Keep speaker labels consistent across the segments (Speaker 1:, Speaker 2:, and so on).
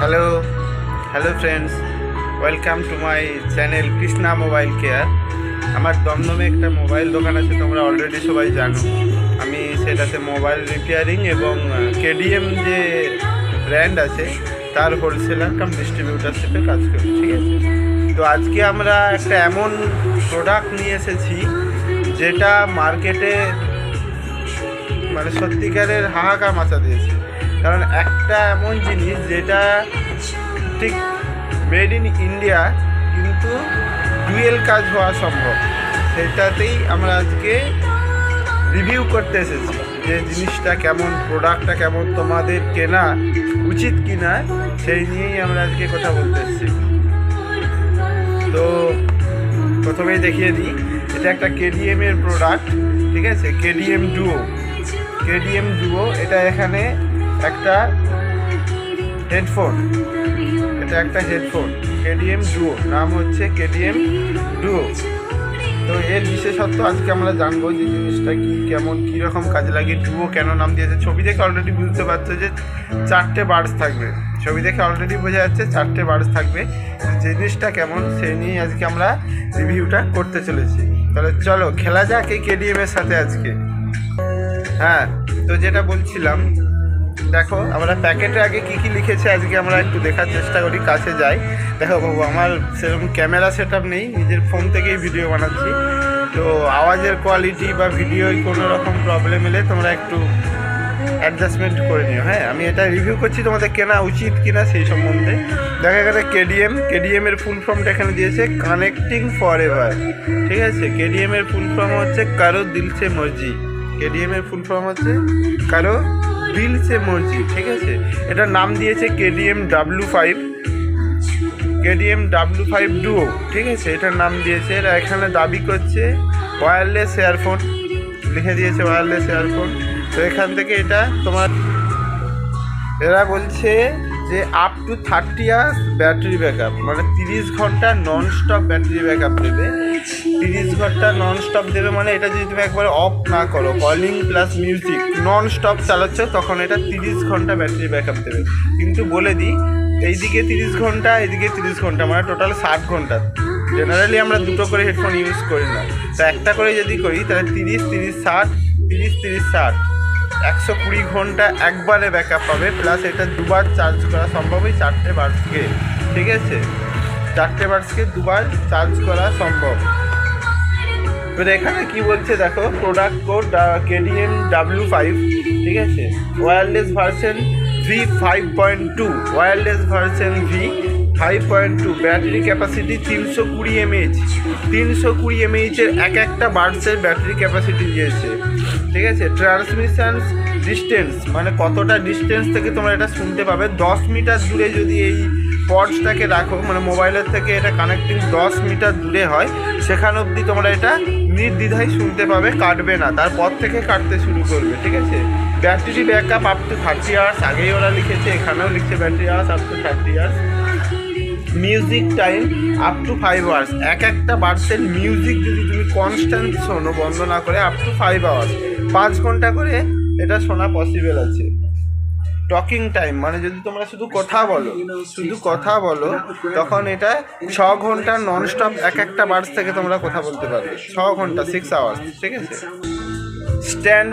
Speaker 1: Hello hello friends, welcome to my channel Krishna mobile care. আমার দমদমে একটা মোবাইল দোকান আছে, তোমরা অলরেডি সবাই জানো। আমি সেটাতে মোবাইল রিপেয়ারিং এবং কেডিএম যে ব্র্যান্ড আছে তার হোলসেলার কাম ডিস্ট্রিবিউটারশিপে কাজ করি, ঠিক আছে। তো আজকে আমরা একটা এমন প্রোডাক্ট নিয়ে এসেছি যেটা মার্কেটে মানে সত্যিকারের হাহাকার মাচা দিয়েছে। কারণ একটা এমন জিনিস যেটা ঠিক মেড ইন ইন্ডিয়া কিন্তু ডুয়েল কাজ হওয়া সম্ভব, সেটাতেই আমরা আজকে রিভিউ করতে এসেছি যে জিনিসটা কেমন, প্রোডাক্টটা কেমন, তোমাদের কেনা উচিত কি না সেই নিয়েই আমরা আজকে কথা বলতে এসেছি। তো প্রথমেই দেখিয়ে দিই, এটা একটা কেডিএম এর প্রোডাক্ট, ঠিক আছে। কেডিএম ডুও এটা এখানে একটা হেডফোন, কেডিএম ডুও, নাম হচ্ছে কেডিএম ডুও। তো এর বিশেষত্ব আজকে আমরা জানবো যে জিনিসটা কি, কেমন, কীরকম কাজে লাগে, ডুও কেন নাম দিয়েছে। ছবি দেখে অলরেডি বুঝতে পারছো যে 4টে বার্ডস থাকবে, ছবি দেখে অলরেডি বোঝা যাচ্ছে 4টে বার্ডস থাকবে। জিনিসটা কেমন সেই নিয়ে আজকে আমরা রিভিউটা করতে চলেছি। তাহলে চলো খেলা যাক এই কেডিএমের সাথে আজকে। হ্যাঁ, তো যেটা বলছিলাম, দেখো আমরা প্যাকেটে আগে কী কী লিখেছে আজকে আমরা একটু দেখার চেষ্টা করি, কাছে যাই। দেখো বাবু, আমার সেরকম ক্যামেরা সেট আপ নেই, নিজের ফোন থেকেই ভিডিও বানাচ্ছি। তো আওয়াজের কোয়ালিটি বা ভিডিওয় কোনো রকম প্রবলেম এলে তোমরা একটু অ্যাডজাস্টমেন্ট করে নিও। হ্যাঁ, আমি এটা রিভিউ করছি তোমাদের কেনা উচিত কিনা সেই সম্বন্ধে। দেখা গেলে কেডিএম এর ফুল ফর্মটা এখানে দিয়েছে কানেক্টিং ফর এভার, ঠিক আছে। কেডিএম এর ফুল ফর্ম হচ্ছে কারো দিল সে মর্জি, কেডিএম এর ফুল ফর্ম হচ্ছে কারো দিল সে মর্জি, ঠিক আছে। এটার নাম দিয়েছে কেডিএম W5 ডুও, ঠিক আছে, এটার নাম দিয়েছে। এরা এখানে দাবি করছে ওয়্যারলেস ইয়ারফোন, লিখে দিয়েছে ওয়্যারলেস ইয়ারফোন। তো এখান থেকে এটা তোমার এরা বলছে যে up to 30 years battery backup, মানে 30 ঘন্টা নন স্টপ ব্যাটারি ব্যাকআপ দেবে। 30 ঘন্টা নন স্টপ দেবে মানে এটা যদি তুমি একবার অফ না করো, calling plus music non stop চালাচ্ছ, তখন এটা 30 ঘন্টা ব্যাটারি ব্যাকআপ দেবে। কিন্তু বলে দিই, এইদিকে 30 ঘন্টা, এইদিকে 30 ঘন্টা, মানে টোটাল 60 ঘন্টা। জেনারেলি আমরা দুটো করে হেডফোন ইউজ করি না, তো একটা করে যদি করি তাহলে 30-30-60, 30-30-60, 120 ঘন্টা একবারে ব্যাকআপ পাবে। প্লাস এটা দুবার চার্জ করা সম্ভব, এই 4টে বার্ডসকে, ঠিক আছে, 4টে বার্ডসকে দুবার চার্জ করা সম্ভব। এবার এখানে কি বলছে দেখো, প্রোডাক্ট কোড কেডিএম W5, ঠিক আছে, wireless version V5.2, wireless version V5.2, battery capacity 320 mAh, 320 mAh এর একটা বার্ডসের ব্যাটারি ক্যাপাসিটি দিয়েছে, ঠিক আছে। ট্রান্সমিশন ডিস্টেন্স, মানে কতটা ডিস্টেন্স থেকে তোমরা এটা শুনতে পাবে, 10 মিটার দূরে যদি এই পডসটাকে রাখো, মানে মোবাইলের থেকে এটা কানেক্টিং 10 মিটার দূরে হয়, সেখান অবধি তোমরা এটা নির্দ্বিধায় শুনতে পাবে, কাটবে না, তারপর থেকে কাটতে শুরু করবে, ঠিক আছে। Battery backup up to 30 years, আগেই ওরা লিখেছে, এখানেও লিখছে battery hours up to 30 years. Music time up to 5 hours, একটা বার্ডসের মিউজিক যদি তুমি কনস্ট্যান্ট শোনো বন্ধ না করে, আপ টু 5 আওয়ার্স, 5 ঘন্টা করে এটা শোনা পসিবল আছে। টকিং টাইম, মানে যদি তোমরা শুধু কথা বলো তখন এটা 6 ঘন্টা নন স্টপ একটা বার্ডস থেকে তোমরা কথা বলতে পারবে, 6 ঘন্টা 6 আওয়ার্স, ঠিক আছে। স্ট্যান্ড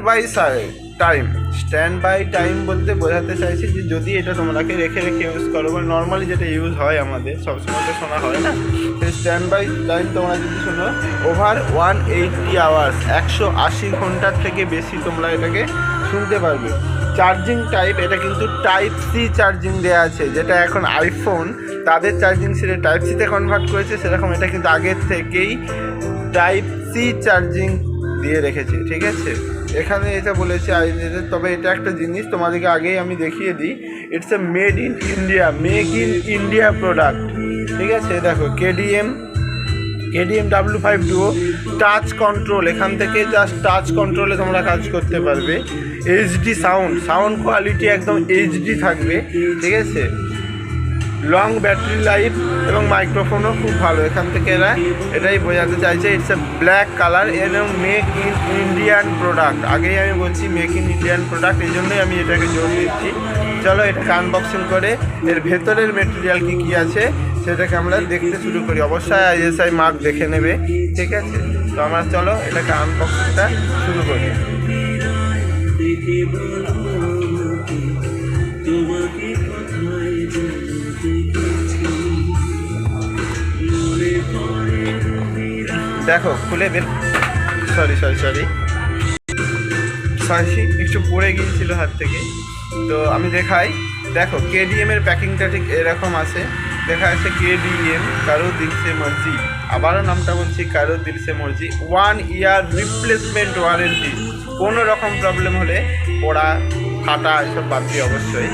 Speaker 1: বাই টাইম বলতে বোঝাতে চাইছি যে যদি এটা তোমরাকে রেখে ইউজ করো, বা নর্মালি যেটা ইউজ হয় আমাদের সবসময় তো শোনা হয় না, সেই স্ট্যান্ড বাই টাইম তোমরা যদি শোনো ওভার 180 আওয়ার্স, 180 ঘন্টার থেকে বেশি তোমরা এটাকে শুনতে পারবে। চার্জিং টাইপ, এটা কিন্তু টাইপ সি চার্জিং দেওয়া আছে, যেটা এখন আইফোন তাদের চার্জিং সেটা টাইপ সিতে কনভার্ট করেছে, সেরকম এটা কিন্তু আগের থেকেই টাইপ সি চার্জিং দিয়ে রেখেছে, ঠিক আছে। এখানে এটা বলেছে তবে এটা একটা জিনিস তোমাদেরকে আগেই আমি দেখিয়ে দিই, it's a make in India product, ঠিক আছে। দেখো KDM W5 duo, touch control, এখান থেকে জাস্ট টাচ কন্ট্রোলে তোমরা কাজ করতে পারবে। এইচডি সাউন্ড কোয়ালিটি একদম এইচডি থাকবে, ঠিক আছে। লং ব্যাটারি লাইফ এবং মাইক্রোফোনও খুব ভালো। এখান থেকে এরা এটাই বোঝাতে চাইছে ইটস এ ব্ল্যাক কালার এবং মেক ইন ইন্ডিয়ান প্রোডাক্ট। আগেই আমি বলছি মেক ইন ইন্ডিয়ান প্রোডাক্ট, এই জন্যই আমি এটাকে জোর দিচ্ছি। চলো এটাকে আনবক্সিং করে এর ভেতরের মেটেরিয়াল কী কী আছে সেটাকে আমরা দেখতে শুরু করি। অবশ্যই ISI মার্ক দেখে নেবে, ঠিক আছে? তো আমরা চলো এটাকে আনবক্সিংটা শুরু করি। দেখো খুলে বের, সরি একটু পড়ে গিয়েছিল হাত থেকে। তো আমি দেখাই, দেখো KDM এর প্যাকিংটা ঠিক এরকম আছে। দেখা যাচ্ছে KDM কারো দিল সে মর্জি, আবারও নামটা বলছি, কারো দিল সে মর্জি। 1 ইয়ার রিপ্লেসমেন্ট ওয়ারেন্টি। কোনো রকম প্রবলেম হলে পোড়া ফাটা এসব বাদ দিয়ে অবশ্যই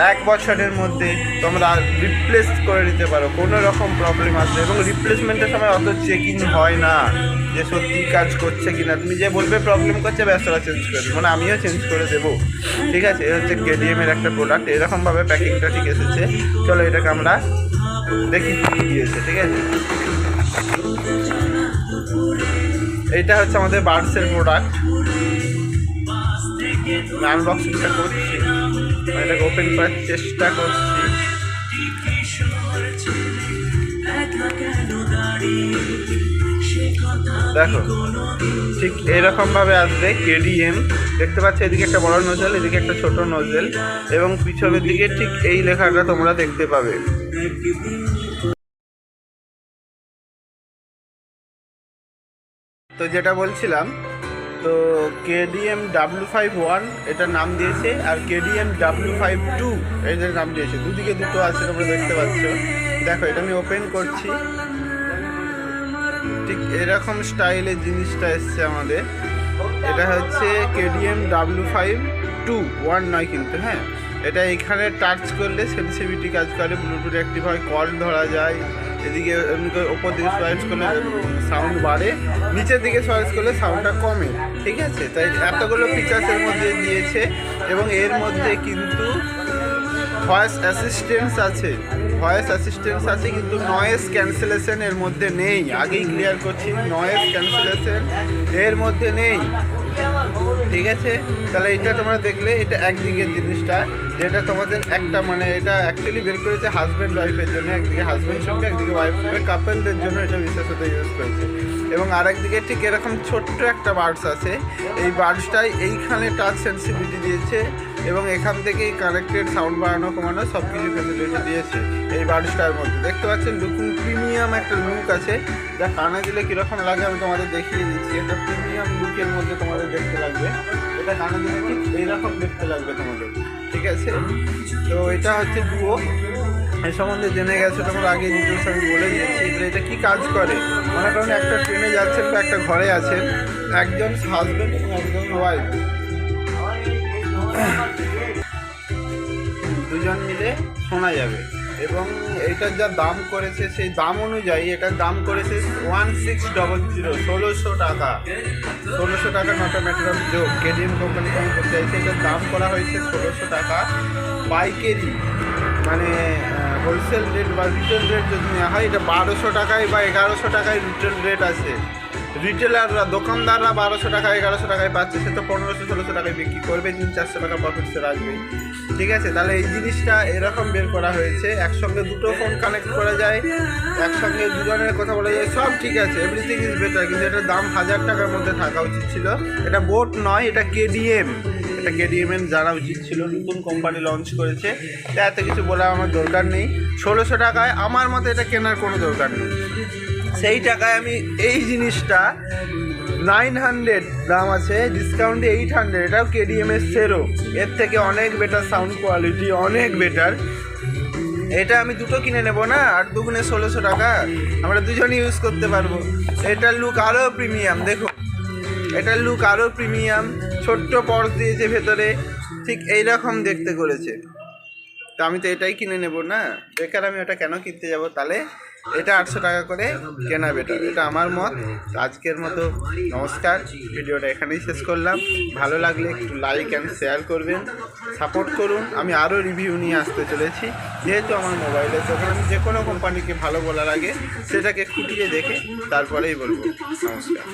Speaker 1: 1 বছরের মধ্যে তোমরা রিপ্লেস করে নিতে পারো কোনো রকম প্রবলেম আসলে। এবং রিপ্লেসমেন্টের সময় অত চেকিং হয় না যে সত্যি কাজ করছে কিনা। তুমি যে বলবে প্রবলেম করছে ব্যস্ত চেঞ্জ করে দেবো, মানে আমিও চেঞ্জ করে দেবো, ঠিক আছে? এটা হচ্ছে KDM এর একটা প্রোডাক্ট। এরকমভাবে প্যাকিংটা ঠিক এসেছে। চলো এটাকে আমরা দেখি কী দিয়েছে, ঠিক আছে? এইটা হচ্ছে আমাদের বার্ডসের প্রোডাক্ট। আনবক্সিংটা করছি, এটাকে ওপেন করার চেষ্টা করছি। দেখো ঠিক এরকমভাবে আসবে KDM। দেখতে পাচ্ছ এদিকে একটা বড় নজেল, এদিকে একটা ছোট নজেল, এবং পিছনের দিকে ঠিক এই লেখাটা তোমরা দেখতে পাবে। তো যেটা বলছিলাম, তো KDM W51 এটার নাম দিয়েছে, আর KDM W52 এটার নাম দিয়েছে। দুদিকে দুটো আছে তোমরা দেখতে পাচ্ছ। দেখো এটা আমি ওপেন করছি, ঠিক এরকম স্টাইলের জিনিসটা এসছে আমাদের। এটা হচ্ছে KDM W52 1 নয় কিন্তু, হ্যাঁ। এটা এখানে টাচ করলে সেন্সিটিভিটি কাজ করে, ব্লুটুথ অ্যাক্টিভ হয়, কল ধরা যায়। এদিকে ওপর দিকে সোয়াইজ করলে সাউন্ড বাড়ে, নিচের দিকে সোয়াইজ করলে সাউন্ডটা কমে, ঠিক আছে? তাই এতগুলো ফিচার্সের মধ্যে দিয়েছে। এবং এর মধ্যে কিন্তু ভয়েস অ্যাসিস্ট্যান্স আছে, কিন্তু নয়েজ ক্যান্সেলেশন এর মধ্যে নেই। আগেই ক্লিয়ার করছি, নয়েজ ক্যান্সেলেশন এর মধ্যে নেই, ঠিক আছে? তাহলে এটা তোমরা দেখলে এটা একদিকের জিনিসটা, যেটা তোমাদের একটা মানে এটা অ্যাকচুয়ালি বের করেছে হাজব্যান্ড ওয়াইফের জন্য। একদিকে হাজব্যান্ড সঙ্গে, একদিকে ওয়াইফ সঙ্গে, কাপলদের জন্য এটা বিশেষত ইউজ করেছে। এবং আরেকদিকে ঠিক এরকম ছোট্ট একটা বার্ডস আছে। এই বার্ডসটাই এইখানে টাচ সেন্সিটিভিটি দিয়েছে, এবং এখান থেকেই কানেক্টেড সাউন্ড বাড়ানো কমানো সব কিছু ফেসিলিটি দিয়েছে এই বার্ডসটার মধ্যে। দেখতে পাচ্ছেন লুকিং প্রিমিয়াম একটা লুক আছে, যা কানে দিলে কীরকম লাগে আমি তোমাদের দেখিয়ে দিচ্ছি। এটা প্রিমিয়াম লুকের মধ্যে তোমাদের দেখতে লাগবে, এটা কানে দিলে ঠিক এইরকম দেখতে লাগবে তোমাদের, ঠিক আছে? তো এটা হচ্ছে ডুও। এই সম্বন্ধে জেনে গেছো তোমরা, আগে ডিটেলস আমি বলে দিয়েছি। এটা কী কাজ করে, মনে করুন একটা ট্রেনে যাচ্ছেন বা একটা ঘরে আছেন, একজন হাজব্যান্ড এবং একজন ওয়াইফ, দুজন মিলে শোনা যাবে। এবং এইটার যা দাম করেছে সেই দাম অনুযায়ী এটার দাম করেছে 1600, 1600 টাকা। 1600 টাকা not matter of joke. KDM company আমি করতে চাইছি, এটার দাম করা হয়েছে 1600 টাকা পাইকারি, মানে হোলসেল রেট বা রিটেল রেট যদি নেওয়া হয় এটা 1200 টাকায় বা 1100 টাকায় রিটেল রেট আছে। রিটেলাররা, দোকানদাররা 1200 টাকা 1100 টাকায় পাচ্ছে, সে তো 1500-1600 টাকায় বিক্রি করবে, 300-400 টাকা প্রফিটসে রাখবে, ঠিক আছে? তাহলে এই জিনিসটা এরকম বের করা হয়েছে। একসঙ্গে দুটো ফোন কানেক্ট করা যায়, একসঙ্গে দুজনের কথা বলা যায়, সব ঠিক আছে, এভরিথিং ইজ বেটার। কিন্তু এটার দাম 1000 টাকার মধ্যে থাকা উচিত ছিল। এটা বোট নয়, এটা KDM। এটা KDM এর জানা উচিত ছিল, নতুন কোম্পানি লঞ্চ করেছে, এত কিছু বলার আমার দরকার নেই। 1600 টাকায় আমার মতে এটা কেনার কোনো দরকার নেই। সেই টাকায় আমি এই জিনিসটা 900 দাম আছে, ডিসকাউন্টে 800, এটাও KDM এর সেরো, এর থেকে অনেক বেটার সাউন্ড কোয়ালিটি, অনেক বেটার। এটা আমি দুটো কিনে নেব না, আর দুগুণে 1600 টাকা, আমরা দুজনই ইউজ করতে পারবো। এটার লুক আরও প্রিমিয়াম, দেখো এটার লুক আরও প্রিমিয়াম। ছোট্ট পর্স দিয়েছে ভেতরে, ঠিক এইরকম দেখতে করেছে। তো আমি তো এটাই কিনে নেব না, বেকার আমি ওটা কেন কিনতে যাব? তাহলে এটা 800 টাকা করে কেনা বেটার, এটা আমার মত। আজকের মতো নমস্কার, ভিডিওটা এখানেই শেষ করলাম। ভালো লাগলে একটু লাইক অ্যান্ড শেয়ার করবেন, সাপোর্ট করুন। আমি আরও রিভিউ নিয়ে আসতে চলেছি, যেহেতু আমার মোবাইলের দোকান, আমি যে কোনো কোম্পানিকে ভালো বলার আগে সেটাকে খুঁটিয়ে দেখে তারপরেই বলবো। নমস্কার।